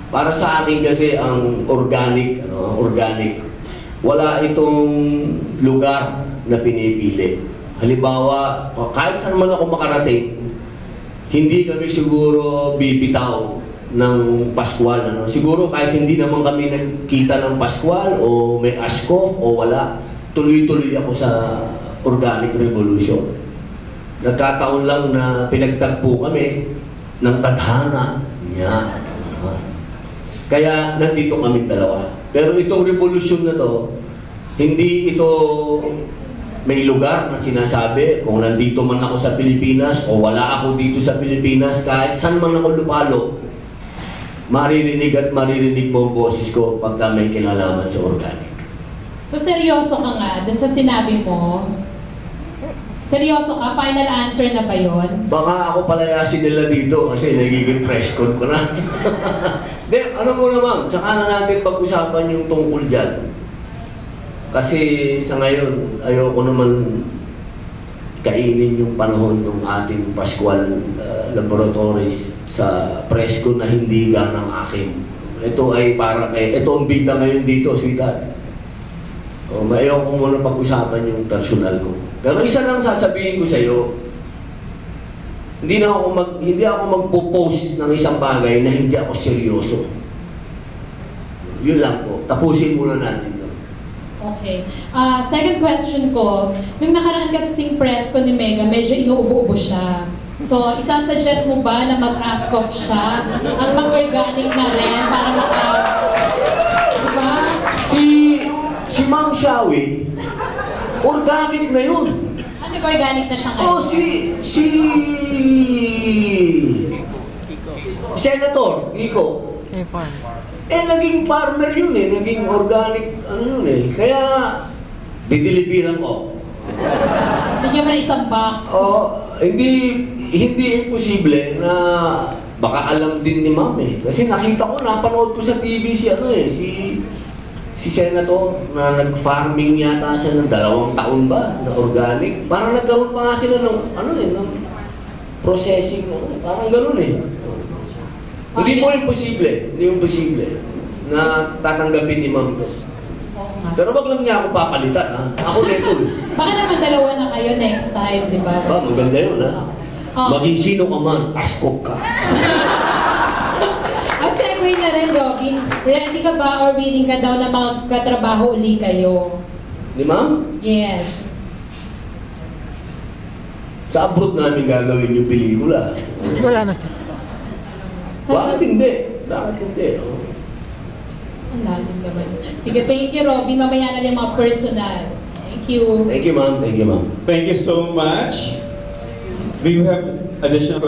Para sa akin kasi ang organic, wala itong lugar na pinipili. Halimbawa, kahit saan man ako makarating, hindi kami siguro bibitaw ng Pascual. Siguro kahit hindi naman kami nagkita ng Pascual o may ASCOF o wala, tuloy-tuloy ako sa Organic Revolution. Nagkataon lang na pinagtagpo kami ng tadhana niya. Kaya nandito kami dalawa. Pero itong revolusyon na to, hindi ito may lugar na sinasabi. Kung nandito man ako sa Pilipinas o wala ako dito sa Pilipinas, kahit saan man ako lupalo, maririnig at maririnig mo ang boses ko pagka may kinalaman sa organic. So seryoso ka nga dun sa sinabi mo? Seryoso ka? Final answer na ba yun? Baka ako palayasin nila dito kasi nagiging fresh con ko na. Then, ano mo naman, saka na natin pag-usapan yung tungkol dyan. Kasi sa ngayon, ayoko naman kainin yung panahon ng ating Pascual Laboratories sa presko na hindi ganang akin. Ito ay para kay, ito ang bida ngayon dito, sweetheart. Ayoko muna pag-usapan yung personal ko. Pero isa lang sasabihin ko sa iyo, hindi ako magpo-post ng isang bagay na hindi ako seryoso. Yun lang po. Tapusin muna natin to. Okay. Second question ko, nung nakaraan kasing press ko ni Mega, medyo inuubo-ubo siya. So, isasuggest mo ba na mag-ask off siya? Ang mag-organic na rin para diba? Si Ma'am Shawi, organic na yun. Ano organic na siya ngayon? Oh, si Senator Kiko. Naging farmer yun naging organic yun Kaya, didilibiran ko. Bigyan mo na isang box. Hindi imposible na baka alam din ni Ma'am Kasi nakita ko, napanood ko sa TV si Senator na nag-farming yata siya ng 2 taon ba na organic. Parang nagkaroon pa nga sila ng ng processing, parang gano'n Hindi mo imposible na tatanggapin ni Ma'am. Pero wag lang niya ako papalitan Ako neto Baka naman 2 na kayo next time, di ba? Maganda yun Maging sino ka man, askop ka. Segue na rin, Robin. Ready ka ba or willing ka daw na magkatrabaho uli kayo? Di Ma'am? Yes. Sa abroad namin gagawin yung pelikula. Wala na. Bakit hindi? Ang lalim naman. Sige, thank you, Robin. Mamaya na lang mga personal. Thank you. Thank you, Ma'am. Thank you so much. Do you have additional